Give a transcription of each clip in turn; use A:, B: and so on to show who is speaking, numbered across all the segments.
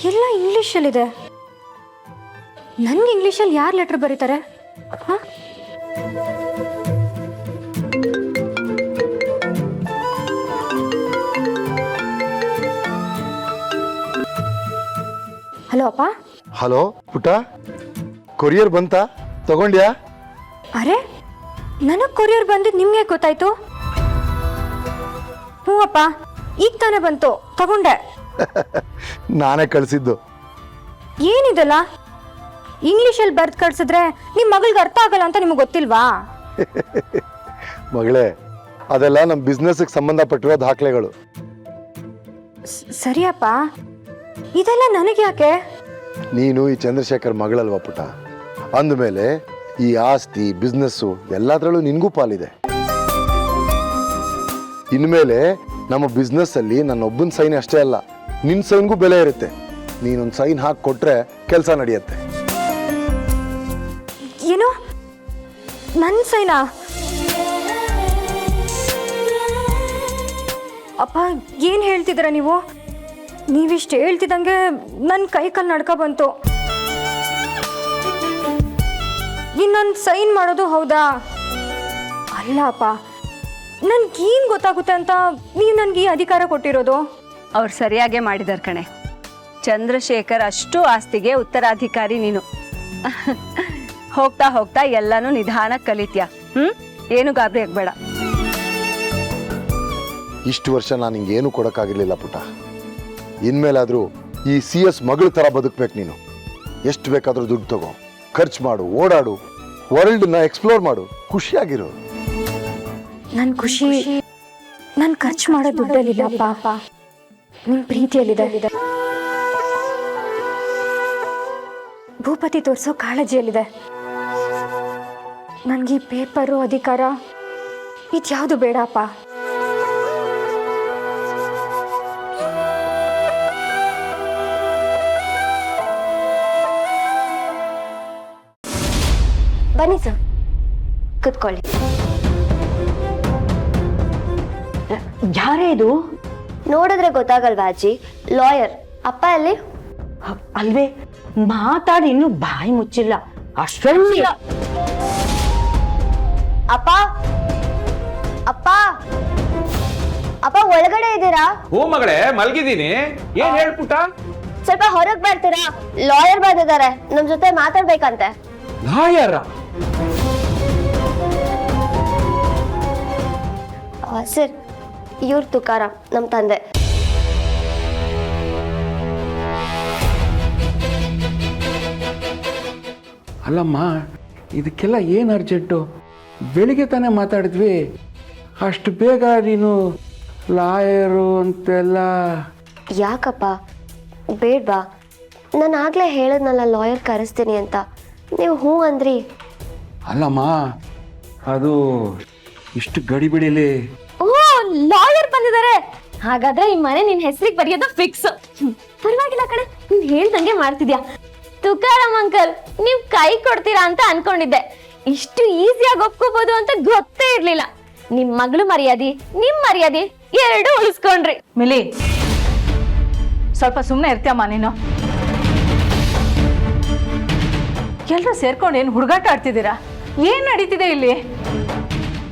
A: ಎಲ್ಲ ಇಂಗ್ಲೀಷಲ್ಲಿದೆ. ನನಗೆ ಇಂಗ್ಲೀಷಲ್ಲಿ ಯಾರು ಲೆಟರ್ ಬರೀತಾರೆ? ಹಾಂ, ಹಲೋ ಅಪ್ಪ.
B: ಹಲೋ ಪುಟ್ಟ, ಕೊರಿಯರ್ ಬಂತಾ? ತಗೊಂಡ್ಯಾ?
A: ಅರೆ, ನನಗೆ ಕೊರಿಯರ್ ಬಂದಿದ್ದು ನಿಮ್ಗೆ ಗೊತ್ತಾಯ್ತು? ಹ್ಞೂ ಅಪ್ಪ, ಈಗ ತಾನೇ ಬಂತು, ತಗೊಂಡೆ.
B: ನಾನೇ ಕಳಿಸಿದ್ದು.
A: ಏನಿದೆಲ್ಲ ಇಂಗ್ಲೀಷಲ್ಲಿ ಬರ್ದು ಕಳ್ಸಿದ್ರೆ ನಿಮ್ಮ ಮಗಳಿಗೆ ಅರ್ಥ ಆಗಲ್ಲ ಅಂತ ನಿಮಗೆ ಗೊತ್ತಿಲ್ವಾ?
B: ಮಗಳೇ, ಅದೆಲ್ಲ ನಮ್ಮ ಬಿಸ್ನೆಸ್ಗೆ ಸಂಬಂಧಪಟ್ಟಿರೋ ದಾಖಲೆಗಳು.
A: ಸರಿಯಪ್ಪ, ಇದೆಲ್ಲ ನನಗೆ ಯಾಕೆ?
B: ನೀನು ಈ ಚಂದ್ರಶೇಖರ್ ಮಗಳಲ್ವಾ ಪುಟ್ಟ, ಅಂದಮೇಲೆ ಈ ಆಸ್ತಿ ಬಿಸ್ನೆಸ್ಸು ಎಲ್ಲದರಲ್ಲೂ ನಿನಗೂ ಪಾಲಿದೆ. ಇನ್ಮೇಲೆ ನಮ್ಮ ಬಿಸ್ನೆಸ್ಸಲ್ಲಿ ನನ್ನೊಬ್ಬನ ಸೈನ್ ಅಷ್ಟೇ ಅಲ್ಲ, ನಿನ್ನ ಸೈನ್ಗೂ ಬೆಲೆ ಇರುತ್ತೆ. ನೀನೊಂದು ಸೈನ್ ಹಾಕಿ ಕೊಟ್ರೆ ಕೆಲಸ ನಡೆಯುತ್ತೆ.
A: ಏನು, ನನ್ನ ಸೈನಾ? ಅಪ್ಪ, ಏನು ಹೇಳ್ತಿದ್ದೀರ ನೀವು? ನೀವಿಷ್ಟು ಹೇಳ್ತಿದ್ದಂಗೆ ನನ್ನ ಕೈ ಕಾಲು ನಡ್ಕ ಬಂತು. ಇನ್ನೊಂದು ಸೈನ್ ಮಾಡೋದು ಹೌದಾ? ಅಲ್ಲ ಅಪ್ಪ, ನನ್ಗೇನು ಗೊತ್ತಾಗುತ್ತೆ ಅಂತ ನೀವು ನನಗೆ ಈ ಅಧಿಕಾರ ಕೊಟ್ಟಿರೋದು?
C: ಅವ್ರು ಸರಿಯಾಗೇ ಮಾಡಿದಾರೆ ಕಣೆ. ಚಂದ್ರಶೇಖರ್ ಅಷ್ಟು ಆಸ್ತಿಗೆ ಉತ್ತರಾಧಿಕಾರಿ ನೀನು. ಹೋಗ್ತಾ ಹೋಗ್ತಾ ಎಲ್ಲಾನು ನಿಧಾನಕ್ಕೆ ಕಲಿತ್ಯಾ. ಏನು ಗಾಬರಿ ಆಗ್ಬೇಡ.
B: ಇಷ್ಟು ವರ್ಷ ನಾನು ಹಿಂಗೇನು ಕೊಡೋಕ್ಕಾಗಿರ್ಲಿಲ್ಲ ಪುಟ್ಟ. ಇನ್ಮೇಲಾದರೂ ಈ CS ಮಗಳ ಥರ ಬದುಕ್ಬೇಕು ನೀನು. ಎಷ್ಟು ಬೇಕಾದರೂ ದುಡ್ಡು ತಗೋ, ಖರ್ಚು ಮಾಡು, ಓಡಾಡು, ವರ್ಲ್ಡ್ನ ಎಕ್ಸ್ಪ್ಲೋರ್ ಮಾಡು, ಖುಷಿಯಾಗಿರು.
A: ನನ್ನ ಖುಷಿ ನಾನು ಖರ್ಚು ಮಾಡೋ ದುಡ್ಡಲ್ಲಿಲ್ಲ ಪಾಪ, ನಿಮ್ಮ ಪ್ರೀತಿಯಲ್ಲಿದೆ. ಭೂಪತಿ ತೋರಿಸೋ ಕಾಳಜಿಯಲ್ಲಿದೆ. ನನಗೆ ಪೇಪರು ಅಧಿಕಾರ ಇದ್ಯಾವುದು ಬೇಡಪ್ಪ.
D: ಬನ್ನಿ ಸರ್, ಕುತ್ಕೊಳ್ಳಿ.
E: ಯಾರೇ ಇದು?
D: ನೋಡಿದ್ರೆ ಗೊತ್ತಾಗಲ್ವಾ ಅಜ್ಜಿ? ಲಾಯರ್. ಅಪ್ಪ ಅಲ್ಲಿ
E: ಅಲ್ವೇ, ಮಾತಾಡಿ ಇನ್ನು ಬಾಯಿ ಮುಚ್ಚಿಲ್ಲ. ಅಷ್ಟೊಂದು
D: ಅಪ್ಪ, ಅಪ್ಪ, ಅಪ್ಪ ಒಳಗಡೆ ಇದ್ದೀರಾ?
F: ಹೂ ಮಗಳೇ, ಮಲ್ಗಿದ್ದೀನಿ. ಏನ್ ಹೇಳ್ಪುಟ್ಟ?
D: ಸ್ವಲ್ಪ ಹೊರಗ್ ಬರ್ತೀರಾ? ಲಾಯರ್ ಬಂದಿದ್ದಾರೆ, ನಮ್ ಜೊತೆ ಮಾತಾಡ್ಬೇಕಂತೆ.
F: ಲಾಯರ್?
D: ಸರ್, ಇವ್ರು ತುಕಾರಾಮ್, ನಮ್ ತಂದೆ.
F: ಅಲ್ಲಮ್ಮ, ಇದಕ್ಕೆಲ್ಲ ಏನು ಅರ್ಜೆಂಟು? ಬೆಳಿಗ್ಗೆ ತಾನೇ ಮಾತಾಡಿದ್ವಿ, ಅಷ್ಟು ಬೇಗ ನೀನು ಲಾಯರು ಅಂತೆಲ್ಲ?
D: ಯಾಕಪ್ಪ ಬೇಡ್ವಾ? ನಾನು ಆಗ್ಲೇ ಹೇಳದ್ನಲ್ಲ ಲಾಯರ್ ಕರೆಸ್ತೀನಿ ಅಂತ, ನೀವು ಹ್ಞೂ ಅಂದ್ರಿ.
F: ಅಲ್ಲಮ್ಮ, ಅದು ಇಷ್ಟು ಗಡಿಬಿಡಿಲಿ.
D: ಓ, ಲಾಯರ್ ಬಂದಿದ್ದಾರೆ. ಹಾಗಾದ್ರೆ ಈ ಮನೆ ನಿನ್ ಹೆಸರಿಗೆ ಬರೆಯೋದು ಫಿಕ್ಸ್. ಪರವಾಗಿಲ್ಲ ಕಣೆ, ನೀನ್ ಹೇಳ್ದಂಗೆ ಮಾಡ್ತಿದ್ಯಾ. ತುಕಾರಾಮ್ ಅಂಕಲ್, ನೀವ್ ಕೈ ಕೊಡ್ತೀರಾ ಅಂತ ಅನ್ಕೊಂಡಿದ್ದೆ. ಇಷ್ಟು ಈಸಿಯಾಗಿ ಒಪ್ಕೋಬಹುದು ಅಂತ ಗೊತ್ತೇ ಇರ್ಲಿಲ್ಲ. ನಿಮ್ ಮಗಳು ಮರ್ಯಾದೆ, ನಿಮ್ ಮರ್ಯಾದೆ ಎರಡು ಉಳಿಸ್ಕೊಂಡ್ರಿ.
E: ಮಿಲಿ, ಸ್ವಲ್ಪ ಸುಮ್ಮನೆ ಇರ್ತೀಯಮ್ಮ ನೀನು. ಎಲ್ಲರೂ ಸೇರ್ಕೊಂಡು ಏನು ಹುಡುಗಾಟ ಆಡ್ತಿದ್ದೀರಾ? ಏನ್ ನಡೀತಿದೆ ಇಲ್ಲಿ?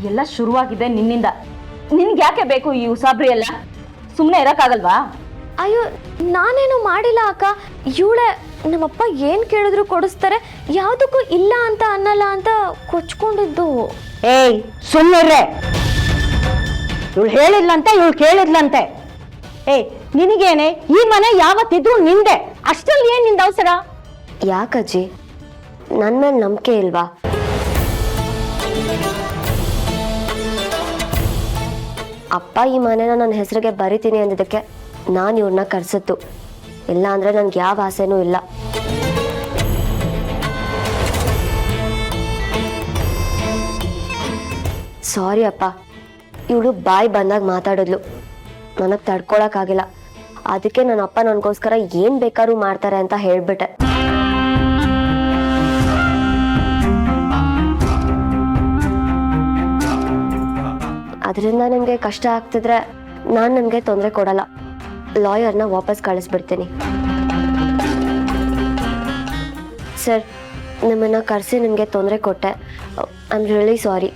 E: ಎಲ್ಲ ಶುರುವಾಗಿದೆ ನಿನ್ನಿಂದ. ನಿನ್ಗೆ ಯಾಕೆ ಬೇಕು ಈ ಉಸಾಬ್ರಿ ಎಲ್ಲ? ಸುಮ್ಮನೆ ಇರಕ್ಕಾಗಲ್ವಾ?
D: ಅಯ್ಯೋ, ನಾನೇನು ಮಾಡಿಲ್ಲ ಅಕ್ಕ. ಇವಳೆ ನಮ್ಮಪ್ಪ ಏನ್ ಕೇಳಿದ್ರು ಕೊಡಿಸ್ತಾರೆ, ಯಾವ್ದಕ್ಕೂ ಇಲ್ಲ ಅಂತ ಅನ್ನಲ್ಲ ಅಂತ ಕೊಚ್ಕೊಂಡಿದ್ದು.
E: ಏಯ್, ಸುಮ್ಮನೆ ಇವಳು ಹೇಳಿದ್ಲಂತೆ, ಇವಳು ಕೇಳಿದ್ಲಂತೆ. ಏಯ್, ನಿನಗೇನೆ ಈ ಮನೆ ಯಾವತ್ತಿದ್ರು ನಿಂದೆ. ಅಷ್ಟರಲ್ಲಿ ಏನ್ ನಿಂದ ಅವಸರ?
D: ಯಾಕಜ್ಜಿ, ನನ್ ಮೇಲೆ ನಂಬಿಕೆ ಇಲ್ವಾ? ಅಪ್ಪ ಈ ಮನೆನ ನನ್ನ ಹೆಸರಿಗೆ ಬರಿತೀನಿ ಅಂದಿದ್ದಕ್ಕೆ ನಾನು ಇವ್ರನ್ನ ಕರ್ಸತ್ತು. ಇಲ್ಲ ಅಂದ್ರೆ ನನ್ಗೆ ಯಾವ ಆಸೆನೂ ಇಲ್ಲ. ಸಾರಿ ಅಪ್ಪ, ಇವಳು ಬಾಯಿ ಬಂದಾಗ ಮಾತಾಡಿದ್ಲು, ನನಗೆ ತಡ್ಕೊಳಕ್ಕಾಗಿಲ್ಲ. ಅದಕ್ಕೆ ನನ್ನ ಅಪ್ಪ ನನಗೋಸ್ಕರ ಏನ್ ಬೇಕಾದ್ರೂ ಮಾಡ್ತಾರೆ ಅಂತ ಹೇಳ್ಬಿಟ್ಟೆ. ಅದರಿಂದ ನಿಮಗೆ ಕಷ್ಟ ಆಗ್ತಿದ್ರೆ ನಾನು ನನಗೆ ತೊಂದರೆ ಕೊಡಲ್ಲ. ಲಾಯರ್ನ ವಾಪಸ್ ಕಳಿಸ್ಬಿಡ್ತೀನಿ. ಸರ್, ನಮ್ಮನ್ನು ಕರೆಸಿ ನಿಮಗೆ ತೊಂದರೆ ಕೊಟ್ಟೆ. I am really sorry.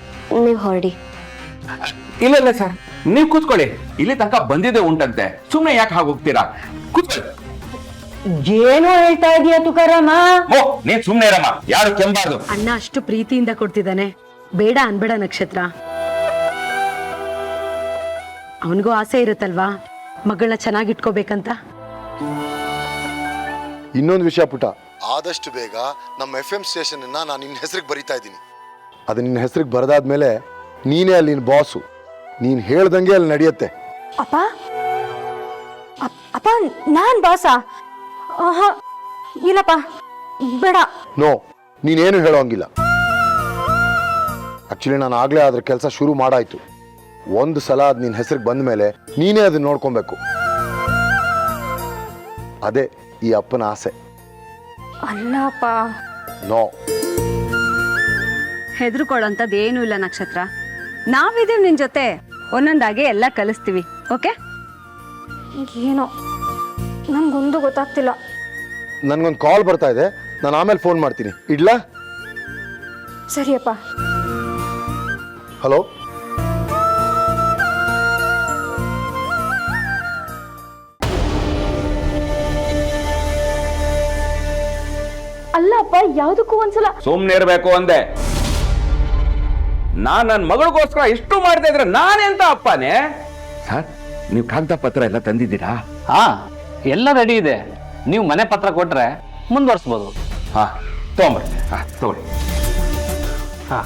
D: ನೀವು ಹೊರಡಿ.
F: ಇಲ್ಲ ಇಲ್ಲ ಸರ್, ನೀವು ಕೂತ್ಕೊಳ್ಳಿ. ಇಲ್ಲಿ ತನಕ ಬಂದಿದೆ ಉಂಟಂತೆ, ಸುಮ್ಮನೆ ಯಾಕೆ ಹಾಗೆ ಹೋಗ್ತೀರಾ? ಕೂತ್ಕೊಳ್ಳಿ.
E: ಏನೋ ಹೇಳ್ತಾ ಇದೀಯ ತುಕಾರಾಮ?
F: ಓ, ನೀನ್ ಸುಮ್ಮನೆ ಇರಮ್ಮ, ಯಾರು ಕೆಂಬಾರ್ದು.
E: ಅಣ್ಣ ಅಷ್ಟು ಪ್ರೀತಿಯಿಂದ ಕೊಡ್ತಿದ್ದಾನೆ, ಬೇಡ ಅನ್ಬೇಡ ನಕ್ಷತ್ರ. ಅವನಿಗೂ ಆಸೆ ಇರುತ್ತಲ್ವಾ ಮಗಳನ್ನ ಚೆನ್ನಾಗಿಟ್ಕೋಬೇಕಂತ.
B: ಇನ್ನೊಂದು ವಿಷಯ ಪುಟ, ಆದಷ್ಟು ಬೇಗ ನಮ್ಮ FM ಸ್ಟೇಷನ್ ನಾನು ನಿನ್ನ ಹೆಸರಿಗೆ ಬರಿತಾ ಇದ್ದೀನಿ. ಅದು ನಿನ್ನ ಹೆಸರಿಗೆ ಬರೆದಾದ್ಮೇಲೆ ನೀನೇ ಅಲ್ಲಿನ ಬಾಸು. ನೀನು ಹೇಳ್ದಂಗೆ ಅಲ್ಲಿ ನಡೆಯುತ್ತೆ.
A: ಅಪ್ಪ ಅಪ್ಪ ನಾನ್ ಬಾಸಾ? ಇಲ್ಲಪ್ಪ, ಬೇಡ.
B: ನೋ, ನೀನೇನು ಹೇಳೋಂಗಿಲ್ಲ. ಆಕ್ಚುಲಿ ನಾನು ಆಗ್ಲೇ ಅದ್ರ ಕೆಲಸ ಶುರು ಮಾಡಾಯ್ತು. ಒಂದು ಸಲ ಅದು ನಿನ್ನ ಹೆಸರಿಗೆ ಬಂದ ಮೇಲೆ ನೀನೇ ಅದನ್ನ ನೋಡ್ಕೊಬೇಕು. ಅದೇ ಈ ಅಪ್ಪನ ಆಸೆ.
A: ಅಲ್ಲಪ್ಪ.
B: ನೋ.
C: ಹೆದರ್ಕೊಳ್ಳೋಂಥದ್ದು ಏನೂ ಇಲ್ಲ ನಕ್ಷತ್ರ. ನಾವಿದೀವಿ ನಿನ್ ಜೊತೆ, ಒಂದೊಂದಾಗಿ ಎಲ್ಲ ಕಲಿಸ್ತೀವಿ. ಓಕೆ?
A: ಏನೋ ನಂಗೊಂದು ಗೊತ್ತಾಗ್ತಿಲ್ಲ.
B: ನನ್ಗೊಂದು ಕಾಲ್ ಬರ್ತಾ ಇದೆ, ನಾನು ಆಮೇಲೆ ಫೋನ್ ಮಾಡ್ತೀನಿ. ಇಡ್ಲಾ?
A: ಸರಿಯಪ್ಪ.
B: ಹಲೋ.
E: ಅಲ್ಲ ಅಪ್ಪ, ಯಾವ್ದಕ್ಕೂ ಒಂದ್ಸಲ
F: ಸುಮ್ಮನೆ ಇರಬೇಕು ಅಂದೆ. ನಾನ್ ನನ್ನ ಮಗಳಿಗೋಸ್ಕರ ಇಷ್ಟು ಮಾಡ್ತಾ ಇದ್ರೆ ನಾನೆಂತ ಅಪ್ಪನೇ? ಸರ್, ನೀವು ಕಾಗದ ಪತ್ರ ಎಲ್ಲ ತಂದಿದ್ದೀರಾ?
G: ಹಾ, ಎಲ್ಲ ರೆಡಿ ಇದೆ. ನೀವು ಮನೆ ಪತ್ರ ಕೊಟ್ರೆ ಮುಂದುವರ್ಸ್ಬೋದು.
F: ಹಾ, ತಗೊಂಬರ್ರಿ. ಹಾ, ತಗೊಳ್ಳಿ.
G: ಹಾ,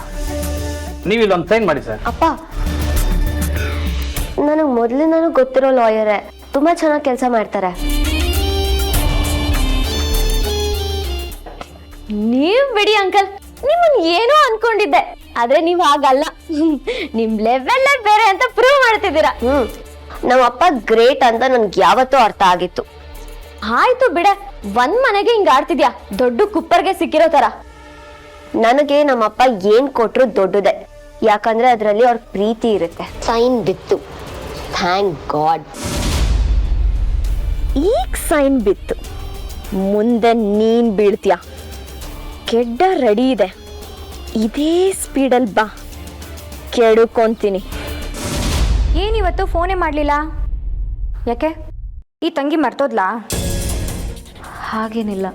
G: ನೀವು ಇಲ್ಲೊಂದು ಸೈನ್ ಮಾಡಿ ಸರ್.
D: ಅಪ್ಪ, ನನಗೆ ಮೊದಲಿಂದನೂ ಗೊತ್ತಿರೋ ಲಾಯರೇ, ತುಂಬಾ ಚೆನ್ನಾಗಿ ಕೆಲಸ ಮಾಡ್ತಾರೆ. ನೀವ್ ಬಿಡಿ ಅಂಕಲ್, ನಿಮ್ಮನ್ ಏನೋ ಅನ್ಕೊಂಡಿದ್ದೆ, ಆದ್ರೆ ನೀವ್ ಹಾಗಲ್ಲ. ನಿಮ್ ಲೆವೆಲ್ ಬೇರೆ ಅಂತ ಪ್ರೂವ್ ಮಾಡ್ತಿದ್ದೀರಾ. ನಮ್ಮ ಅಪ್ಪ ಗ್ರೇಟ್ ಅಂತ ನನ್ಗೆ ಯಾವತ್ತೂ ಅರ್ಥ ಆಗಿತ್ತು. ಆಯ್ತು ಬಿಡ, ಒಂದ್ ಮನೆಗೆ ಹಿಂಗ ಆಡ್ತಿದ್ಯಾ ದೊಡ್ಡ ಕುಪ್ಪರ್ಗೆ ಸಿಕ್ಕಿರೋ ತರ. ನನಗೆ ನಮ್ಮಪ್ಪ ಏನ್ ಕೊಟ್ರು ದೊಡ್ಡದೆ, ಯಾಕಂದ್ರೆ ಅದ್ರಲ್ಲಿ ಅವ್ರ ಪ್ರೀತಿ ಇರುತ್ತೆ. ಸೈನ್ ಬಿತ್ತು, ಥ್ಯಾಂಕ್ ಗಾಡ್. ಈಗ ಸೈನ್ ಬಿತ್ತು, ಮುಂದೆ ನೀನ್ ಬೀಳ್ತೀಯ. ಕೆಡ್ಡ ರೆಡಿ ಇದೆ, ಇದೇ ಸ್ಪೀಡಲ್ಲಿ ಬಾ, ಕೆಡುಕೊಂತೀನಿ.
A: ಏನಿವತ್ತು ಫೋನೇ ಮಾಡಲಿಲ್ಲ? ಯಾಕೆ, ಈ ತಂಗಿ ಮರ್ತೋದ್ಲಾ?
D: ಹಾಗೇನಿಲ್ಲ.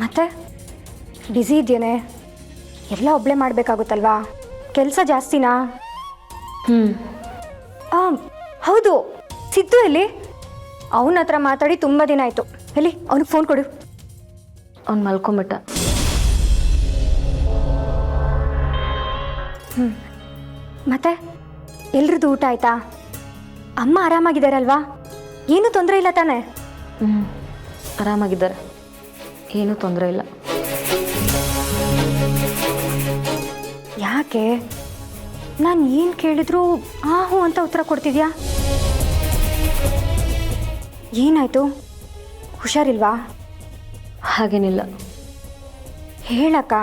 A: ಮತ್ತೆ ಬ್ಯುಸಿ ಇದ್ದೇನೆ, ಎಲ್ಲ ಒಬ್ಳೆ ಮಾಡಬೇಕಾಗುತ್ತಲ್ವಾ? ಕೆಲಸ ಜಾಸ್ತಿನಾ? ಹೌದು, ಸಿದ್ದು ಎಲ್ಲಿ? ಅವನ ಹತ್ರ ಮಾತಾಡಿ ತುಂಬ ದಿನ ಆಯಿತು. ಎಲ್ಲಿ ಅವನಿಗೆ ಫೋನ್ ಕೊಡು.
D: ಅವ್ನು ಮಲ್ಕೊಂಬಿಟ್ಟ.
A: ಮತ್ತೆ ಎಲ್ರದ್ದು ಊಟ ಆಯ್ತಾ? ಅಮ್ಮ ಆರಾಮಾಗಿದ್ದಾರಲ್ವಾ? ಏನೂ ತೊಂದರೆ ಇಲ್ಲ ತಾನೇ?
D: ಆರಾಮಾಗಿದ್ದಾರೆ, ಏನೂ ತೊಂದರೆ ಇಲ್ಲ.
A: ಯಾಕೆ ನಾನು ಏನು ಕೇಳಿದ್ರು ಹೂ ಅಂತ ಉತ್ತರ ಕೊಡ್ತಿದ್ಯಾ? ಏನಾಯ್ತು? ಹುಷಾರಿಲ್ವಾ?
D: ಹಾಗೇನಿಲ್ಲ.
A: ಹೇಳಕ್ಕ,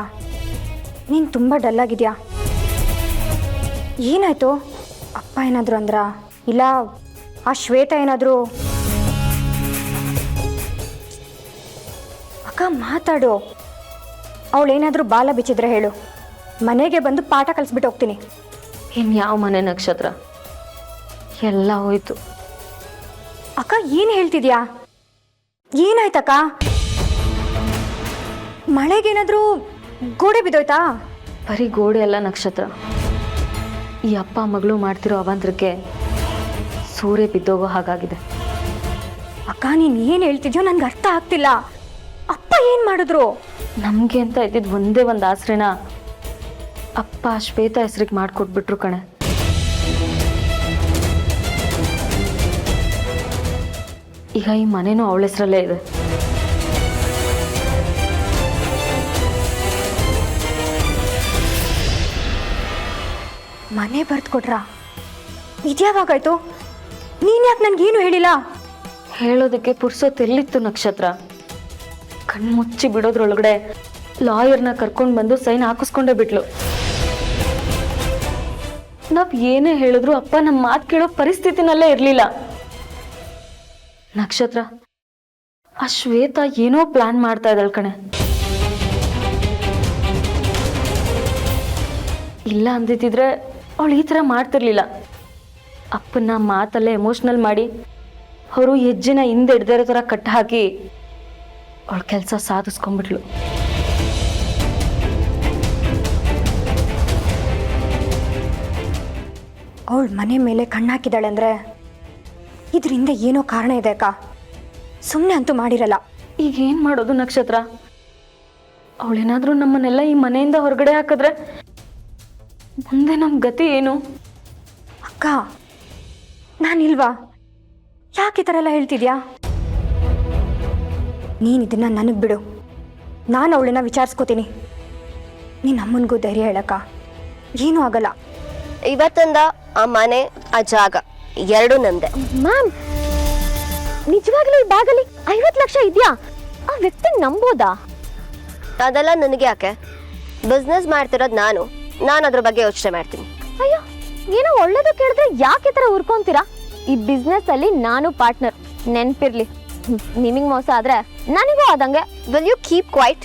A: ನೀನು ತುಂಬ ಡಲ್ಲಾಗಿದ್ಯಾ. ಏನಾಯ್ತು? ಅಪ್ಪ ಏನಾದರೂ ಅಂದ್ರ? ಇಲ್ಲ ಆ ಶ್ವೇತಾ ಏನಾದರೂ? ಅಕ್ಕ ಮಾತಾಡು. ಅವಳೇನಾದರೂ ಬಾಲ ಬಿಚ್ಚಿದ್ರೆ ಹೇಳು, ಮನೆಗೆ ಬಂದು ಪಾಠ ಕಲಿಸ್ಬಿಟ್ಟು ಹೋಗ್ತೀನಿ.
D: ಇನ್ಯಾವ ಮನೆ ನಕ್ಷತ್ರ, ಎಲ್ಲ ಹೋಯ್ತು.
A: ಅಕ್ಕ ಏನು ಹೇಳ್ತಿದ್ಯಾ? ಏನಾಯ್ತಕ್ಕ? ಮಳೆಗೇನಾದರೂ ಗೋಡೆ ಬಿದ್ದೋಯ್ತಾ?
D: ಬರೀ ಗೋಡೆ ಎಲ್ಲ ನಕ್ಷತ್ರ, ಈ ಅಪ್ಪ ಮಗಳು ಮಾಡ್ತಿರೋ ಅವಾಂತರಕ್ಕೆ ಸೂರ್ಯ ಬಿದ್ದೋಗೋ ಹಾಗಾಗಿದೆ.
A: ಅಕ್ಕ ನೀನು ಏನು ಹೇಳ್ತಿದ್ಯೋ ನನಗೆ ಅರ್ಥ ಆಗ್ತಿಲ್ಲ. ಅಪ್ಪ ಏನು ಮಾಡಿದ್ರು?
D: ನಮಗೆ ಅಂತ ಇದ್ದಿದ್ದು ಒಂದೇ ಒಂದು ಆಸರೆನ ಅಪ್ಪ ಶ್ವೇತಾ ಹೆಸ್ರಿಗೆ ಮಾಡಿಕೊಟ್ಬಿಟ್ರು ಕಣೆ. ಈಗ ಈ ಮನೇನೂ ಅವಳ ಹೆಸರಲ್ಲೇ ಇದೆ.
A: ಮನೆ ಬರ್ದು ಕೊಟ್ರಾ? ಇದ್ಯಾವಾಗಾಯ್ತು? ನೀನು ಯಾಕೆ ನನಗೇನು ಹೇಳಿಲ್ಲ?
D: ಹೇಳೋದಕ್ಕೆ ಪುರ್ಸೊತ್ತೆಲ್ಲಿತ್ತು ನಕ್ಷತ್ರ? ಕಣ್ಮುಚ್ಚಿ ಬಿಡೋದ್ರೊಳಗಡೆ ಲಾಯರ್ನ ಕರ್ಕೊಂಡು ಬಂದು ಸೈನ್ ಹಾಕಿಸ್ಕೊಂಡೇ ಬಿಟ್ಲು. ನಾವ್ ಏನೇ ಹೇಳಿದ್ರು ಅಪ್ಪ ನಮ್ಮ ಮಾತು ಕೇಳೋ ಪರಿಸ್ಥಿತಿನಲ್ಲೇ ಇರಲಿಲ್ಲ. ನಕ್ಷತ್ರ, ಆ ಶ್ವೇತಾ ಏನೋ ಪ್ಲಾನ್ ಮಾಡ್ತಾ ಇದ್ದಾಳೆ ಕಣೆ.
E: ಇಲ್ಲ ಅಂದಿದ್ದಿದ್ರೆ ಅವಳು ಈ ಥರ ಮಾಡ್ತಿರ್ಲಿಲ್ಲ. ಅಪ್ಪನ ಮಾತಲ್ಲೇ ಎಮೋಷ್ನಲ್ ಮಾಡಿ ಅವರು ಹೆಜ್ಜೆನ ಹಿಂದೆ ಹಿಡ್ದಿರೋ ಥರ ಕಟ್ಟು ಹಾಕಿ ಅವಳ ಕೆಲಸ ಸಾಧಿಸ್ಕೊಂಡ್ಬಿಟ್ಲು.
A: ಅವಳ ಮನೆ ಮೇಲೆ ಕಣ್ಣಾಕಿದ್ದಾಳೆ ಅಂದರೆ ಇದರಿಂದ ಏನೋ ಕಾರಣ ಇದೆ ಅಕ್ಕ. ಸುಮ್ಮನೆ ಅಂತೂ ಮಾಡಿರಲ್ಲ.
E: ಈಗ ಏನು ಮಾಡೋದು ನಕ್ಷತ್ರ? ಅವಳೇನಾದರೂ ನಮ್ಮನ್ನೆಲ್ಲ ಈ ಮನೆಯಿಂದ ಹೊರಗಡೆ ಹಾಕಿದ್ರೆ ಮುಂದೆ ನಮ್ಮ ಗತಿ ಏನು?
A: ಅಕ್ಕ ನಾನಿಲ್ವಾ? ಯಾಕೆ ಈ ಥರ ಎಲ್ಲ ಹೇಳ್ತಿದ್ಯಾ? ನೀನು ಇದನ್ನ ನನಗೆ ಬಿಡು, ನಾನು ಅವಳನ್ನ ವಿಚಾರಿಸ್ಕೋತೀನಿ. ನೀನು ಅಮ್ಮನಿಗೂ ಧೈರ್ಯ ಹೇಳಕ್ಕ, ಏನೂ ಆಗಲ್ಲ.
H: ಇವತ್ತಿಂದ ಆ ಮನೆ ಆ ಜಾಗ ಎರಡೂ ನಂದೆ.
D: ಮ್ಯಾಮ್, ನಿಜವಾಗ್ಲೂ ಈ ಬ್ಯಾಗಲ್ಲಿ 50 ಲಕ್ಷ ಇದೆಯಾ? ಆ ವ್ಯಕ್ತಿ ನಂಬೋದಾ?
H: ಅದೆಲ್ಲ ನನಗೆ ಯಾಕೆ? ಬಿಸ್ನೆಸ್ ಮಾಡ್ತಿರೋದು ನಾನು ಅದ್ರ ಬಗ್ಗೆ ಯೋಚನೆ ಮಾಡ್ತೀನಿ.
D: ಅಯ್ಯೋ, ಏನೋ ಒಳ್ಳೇದು ಕೇಳಿದ್ರೆ ಯಾಕೆ ಈ ಥರ ಉರ್ಕೊಂತೀರಾ? ಈ ಬಿಸ್ನೆಸ್ ಅಲ್ಲಿ ನಾನು ಪಾರ್ಟ್ನರ್, ನೆನ್ಪಿರ್ಲಿ. ನಿಮಗೆ ಮೋಸ ಆದ್ರೆ ನನಗೂ ಆದಂಗೆ.
H: Will you keep quiet?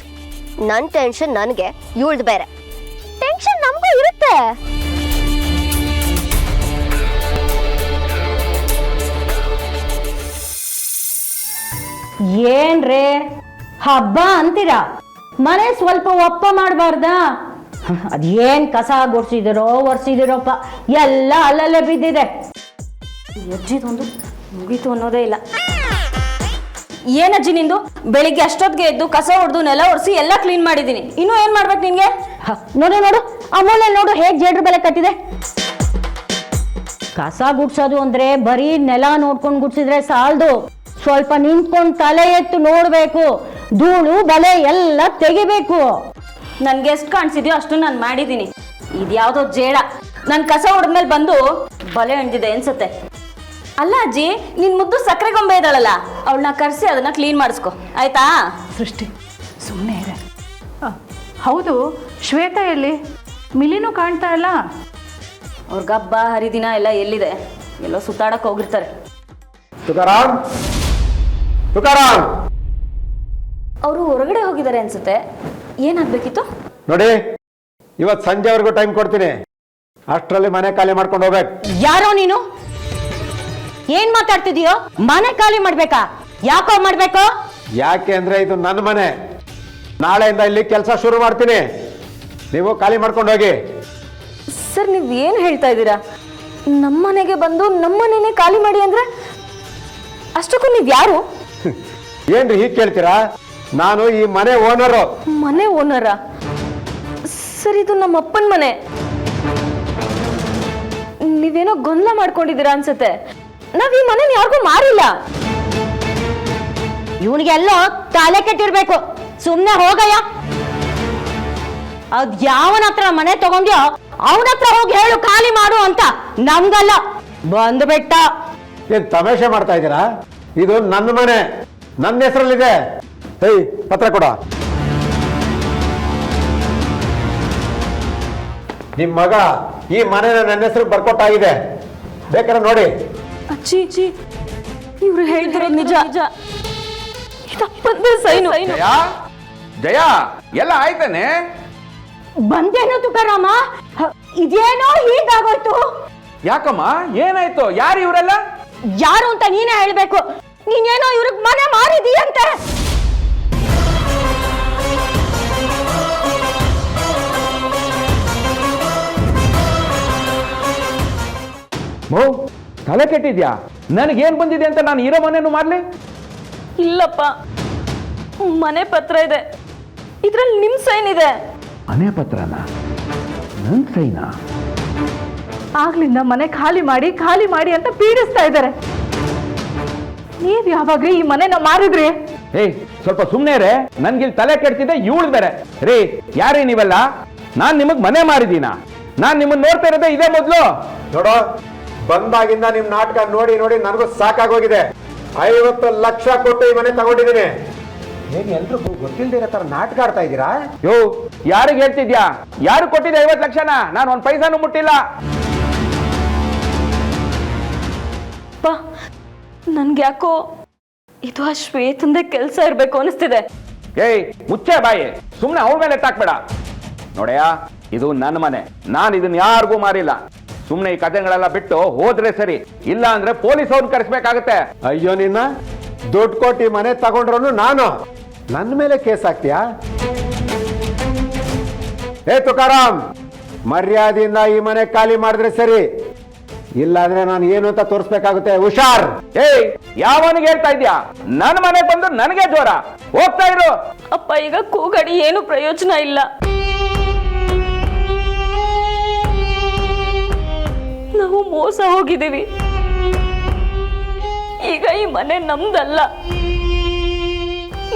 H: ನನ್ನ ಟೆನ್ಷನ್ ನನಗೆ, ಇವಳ್ದು ಬೇರೆ.
D: ಟೆನ್ಷನ್ ನಮಗೂ ಇರುತ್ತೆ.
E: ಏನ್ರೇ ಹಬ್ಬ ಅಂತೀರಾ? ಮನೆ ಸ್ವಲ್ಪ ಒಪ್ಪ ಮಾಡಬಾರ್ದಾ? ಅದೇನ್ ಕಸ ಗುಡ್ಸಿದಿರೋ ಒರ್ಸಿದಿರೋಪ್ಪ, ಎಲ್ಲ ಅಲ್ಲಲ್ಲೇ ಬಿದ್ದಿದೆ. ಅಜ್ಜಿದೊಂದು ಮುಗೀತು ಅನ್ನೋದೇ ಇಲ್ಲ. ಏನಜ್ಜಿ ನಿಂದು? ಬೆಳಿಗ್ಗೆ ಅಷ್ಟೊತ್ತಿಗೆ ಎದ್ದು ಕಸ ಹೊಡೆದು ನೆಲ ಒರೆಸಿ ಎಲ್ಲ ಕ್ಲೀನ್ ಮಾಡಿದ್ದೀನಿ. ಇನ್ನೂ ಏನ್ ಮಾಡ್ಬೇಕು ನಿನ್ಗೆ? ನೋಡು ನೋಡು, ಅಮೂಲ್ಯ ನೋಡು ಹೇಗ್ ಜೇಡ್ರ ಬೆಲೆ ಕಟ್ಟಿದೆ. ಕಸ ಗುಡ್ಸೋದು ಅಂದ್ರೆ ಬರೀ ನೆಲ ನೋಡ್ಕೊಂಡು ಗುಡ್ಸಿದ್ರೆ ಸಾಲದು. ಸ್ವಲ್ಪ ನಿಂತ್ಕೊಂಡು ತಲೆ ಎತ್ತು ನೋಡ್ಬೇಕು. ಧೂಳು ಬಲೆ ಎಲ್ಲ ತೆಗಿಬೇಕು. ನನ್ಗೆ ಎಷ್ಟು ಕಾಣಿಸಿದ್ಯೋ ಅಷ್ಟು ನಾನು ಮಾಡಿದ್ದೀನಿ. ಇದ್ಯಾವುದೋ ಜೇಡ ನನ್ ಕಸ ಹೊಡೆದ್ಮೇಲೆ ಬಂದು ಬಲೆ ಹಂಡಿದೆ ಅನ್ಸತ್ತೆ. ಅಲ್ಲ ಅಜ್ಜಿ, ನಿನ್ ಮುದ್ದು ಸಕ್ಕರೆ ಗೊಂಬೆ ಇದ್ದಾಳಲ್ಲ, ಅವಳನ್ನ ಕರೆಸಿ ಅದನ್ನ ಕ್ಲೀನ್ ಮಾಡಿಸ್ಕೊ, ಆಯ್ತಾ?
I: ಸೃಷ್ಟಿ ಸುಮ್ಮನೆ ಇದೆ. ಹೌದು, ಶ್ವೇತಾ ಎಲ್ಲಿ? ಮಿಲಿನೂ ಕಾಣ್ತಾ ಇಲ್ಲ.
E: ಅವ್ರಿಗೆ ಹಬ್ಬ ಹರಿದಿನ ಎಲ್ಲ ಎಲ್ಲಿದೆ? ಎಲ್ಲೋ ಸುತ್ತಾಡಕ್ ಹೋಗಿರ್ತಾರೆ.
J: ತುಕಾರಾಮ್, ತುಕಾರಾಮ್,
E: ಅವರು ಹೊರಗಡೆ ಹೋಗಿದ್ದಾರೆ ಅನ್ಸುತ್ತೆ. ಏನಾಗ್ಬೇಕಿತ್ತು?
J: ನೋಡಿ, ಇವತ್ತು ಸಂಜೆವರೆಗೂ ಟೈಮ್ ಕೊಡ್ತೀನಿ. ಅಷ್ಟರಲ್ಲಿ ಮನೆ ಖಾಲಿ ಮಾಡ್ಕೊಂಡು ಹೋಗ್ಬೇಕು.
E: ಯಾರೋ ನೀನು? ಏನ್ ಮಾತಾಡ್ತಿದೀಯೋ? ಮನೆ ಖಾಲಿ ಮಾಡ್ಬೇಕಾ? ಯಾಕೋ ಮಾಡ್ಬೇಕು?
J: ಯಾಕೆ ಅಂದ್ರೆ ಇದು ನನ್ನ ಮನೆ. ನಾಳೆಯಿಂದ ಇಲ್ಲಿ ಕೆಲಸ ಶುರು ಮಾಡ್ತೀನಿ. ನೀವು ಖಾಲಿ ಮಾಡ್ಕೊಂಡು ಹೋಗಿ.
E: ಸರ್, ನೀವ್ ಏನ್ ಹೇಳ್ತಾ ಇದ್ದೀರಾ? ನಮ್ಮನೆಗೆ ಬಂದು ನಮ್ಮನೇನೆ ಖಾಲಿ ಮಾಡಿ ಅಂದ್ರೆ ಅಷ್ಟಕ್ಕೂ ನೀವ್ ಯಾರು?
J: ಏನ್ರಿ ಹೀಗೆ ಕೇಳ್ತೀರಾ? ನಾನು ಈ ಮನೆ ಓನರು.
E: ಮನೆ ಓನರ? ಸರ್, ಇದು ನಮ್ಮ ಅಪ್ಪನ ಮನೆ. ನೀವೇನೋ ಗೊಂದಲ ಮಾಡ್ಕೊಂಡಿದ್ದೀರಾ ಅನ್ಸುತ್ತೆ. ನಾವ್ ಈ ಮನೆ ಯಾರಿಗೂ ಮಾರಿಲ್ಲ. ಇವನಿಗೆಲ್ಲೋ ತಲೆ ಕೆಟ್ಟಿರ್ಬೇಕು. ಸುಮ್ನೆ ಹೋಗಯ್ಯ. ಅದ್ ಯಾವನ ಹತ್ರ ಮನೆ ತಗೊಂಡ್ಯೋ ಅವನ ಹತ್ರ ಹೋಗಿ ಹೇಳು ಖಾಲಿ ಮಾಡು ಅಂತ. ನಮ್ಗಲ್ಲ, ಬಂದ್ಬಿಟ್ಟ.
J: ಏನ್ ತಮಾಷೆ ಮಾಡ್ತಾ ಇದ್ದೀರಾ? ಇದು ನನ್ನ ಮನೆ, ನನ್ನ ಹೆಸರಲ್ಲಿದೆ. ಏಯ್, ಪತ್ರ ಕೊಡ. ನಿಮ್ ಮಗ ಈ ಮನೆನ ನನ್ನ ಹೆಸರು ಬರ್ಕೊಟ್ಟಾಗಿದೆ, ಬೇಕಾದ್ರೆ ನೋಡಿ.
E: ಅಜ್ಜಿ, ಇವ್ರು ಹೇಳ್ತಿರೋ ನಿಜ. ಇದಪ್ಪಂದೆ ಸೈನು.
F: ಜಯ, ಜಯ, ಎಲ್ಲ ಆಯ್ತಾನೆ?
E: ಬಂದೇನೋ ತುಕಾರಾಮ? ಇದೇನೋ ಹೀಗಾಗೋಯ್ತು.
F: ಯಾಕಮ್ಮ, ಏನಾಯ್ತು? ಯಾರು ಇವರೆಲ್ಲ?
E: ಯಾರು ಅಂತ ನೀನೇ ಹೇಳ್ಬೇಕು. ನೀನೇನೋ ಇವ್ರಿಗೆ ಮನೆ ಮಾರಿದೀಯಂತೆ.
F: ಮೋ, ತಲೆ ಕೆಟ್ಟಿದ್ಯಾ? ನನಗೇನ್ ಬಂದಿದೆ ಅಂತ ನಾನು ಇರೋ ಮನೇನು ಮಾಡ್ಲಿ?
E: ಇಲ್ಲಪ್ಪ, ಮನೆ ಪತ್ರ ಇದೆ, ಇದ್ರಲ್ಲಿ ನಿಮ್ ಸೈನ್ ಇದೆ.
F: ಮನೆ ಪತ್ರನ? ನನ್ ಸೈನಾ?
I: ಆಗ್ಲಿಂದ ಮನೆ ಖಾಲಿ ಮಾಡಿ ಅಂತ ಪೀಡಿಸ್ತಾ ಇದ್ದಾರೆ. ನೀವ್ ಯಾವಾಗ್ರಿ ಈ ಮನೆನ ಮಾರಿದ್ರಿ?
F: ಏಯ್, ಸ್ವಲ್ಪ ಸುಮ್ನೆ ರೇ. ನನ್ಗಿಲ್ ತಲೆ ಕೆಡ್ತಿದೆ, ಇವಳು ಬೇರೆ. ರೀ, ಯಾರೇ ನೀವೆಲ್ಲ? ನಾನ್ ನಿಮಗ್ ಮನೆ ಮಾರಿದೀನ? ನಾನ್ ನಿಮ್ಮನ್ನ ನೋಡ್ತಾ ಇರೋದೇ ಇದೇ ಮೊದ್ಲು.
J: ನೋಡೋ, ಬಂದಾಗಿಂದ ನಿಮ್ ನಾಟಕ ನೋಡಿ ನೋಡಿ ನನಗೂ ಸಾಕಾಗೋಗಿದೆ. 50 ಲಕ್ಷ ಕೊಟ್ಟು ಈ ಮನೆ ತಗೊಂಡಿದ್ದೀನಿ. ಏನ್ ಎಲ್ರಿಗೂ ಗೊತ್ತಿಲ್ದಿರೋ ತರ ನಾಟಕ ಆಡ್ತಾ ಇದ್ದೀರಾ?
F: ಯೋ, ಯಾರಿಗೆ ಹೇಳ್ತಿದ್ಯಾ? ಯಾರು ಕೊಟ್ಟಿದೆ 50 ಲಕ್ಷನ? ನಾನು ಒಂದ್ ಪೈಸಾನು ಮುಟ್ಟಿಲ್ಲ.
E: ನನ್ಗೆ ಯಾಕೋ ಇದು ಆ ಶ್ವೇತಂದೆ ಕೆಲಸ ಇರ್ಬೇಕು ಅನಿಸ್ತಿದೆ.
F: ಏಯ್, ಮುಚ್ಚೆ ಬಾಯಿ. ಸುಮ್ನೆ ಅವಳ ಮೇಲೆ ಎತ್ತಾಕ್ಬೇಡ. ನೋಡ್ಯಾ, ಇದು ನನ್ನ ಮನೆ, ನಾನು ಇದನ್ನ ಯಾರಿಗೂ ಮಾರಿಲ್ಲ. ಸುಮ್ನೆ ಈ ಕಥೆಗಳೆಲ್ಲ ಬಿಟ್ಟು ಹೋದ್ರೆ ಸರಿ, ಇಲ್ಲ ಅಂದ್ರೆ ಪೊಲೀಸ್ ಅವ್ರನ್ನ ಕರೆಸ್ಬೇಕಾಗತ್ತೆ.
J: ಅಯ್ಯೋ ನಿನ್ನ ದುಡ್ಡು ಕೊಟ್ಟು ಈ ಮನೆ ತಗೊಂಡ್ರು ನಾನು ನನ್ನ ಮೇಲೆ ಕೇಸ್ ಹಾಕ್ತೀಯಾ? ಏ ತುಕಾರಾಮ್, ಮರ್ಯಾದೆಯಿಂದ ಈ ಮನೆ ಖಾಲಿ ಮಾಡಿದ್ರೆ ಸರಿ, ಇಲ್ಲಾಂದ್ರೆ ನಾನು ಏನು ಅಂತ ತೋರಿಸ್ಬೇಕಾಗುತ್ತೆ. ಹುಷಾರ್.
F: ಏಯ್, ಯಾವನಿಗೆ ಹೇಳ್ತಾ ಇದ್ಯಾ? ನನ್ನ ಮನೆಗೆ ಬಂದು ನನಗೆ ಜ್ವರ. ಹೋಗ್ತಾ ಇರು.
D: ಅಪ್ಪ ಈಗ ಕೂಗಡಿ ಏನು ಪ್ರಯೋಜನ ಇಲ್ಲ. ನಾವು ಮೋಸ ಹೋಗಿದ್ದೀವಿ. ಈಗ ಈ ಮನೆ ನಮ್ದಲ್ಲ.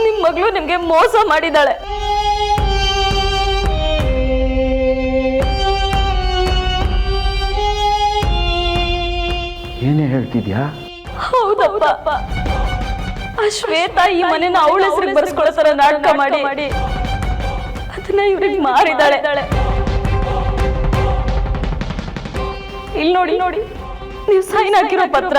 D: ನಿಮ್ ಮಗಳು ನಿಮ್ಗೆ ಮೋಸ ಮಾಡಿದಾಳೆ.
F: ಏನೇ ಹೇಳ್ತಿದ್ಯಾ?
D: ಹೌದಪ್ಪ, ಆ ಶ್ವೇತಾ ಈ ಮನೆನ ಅವಳ ಹೆಸರಿಗೆ ಬರ್ಸ್ಕೊಳ್ಳೋ ತರ ನಾಟಕ ಮಾಡಿ ಅದನ್ನ ಇವ್ರಿಗೆ ಮಾರಿದಾಳೆ. ಇಲ್ಲಿ ನೋಡಿ, ನೀವು ಸೈನ್ ಹಾಕಿರೋ ಪತ್ರ.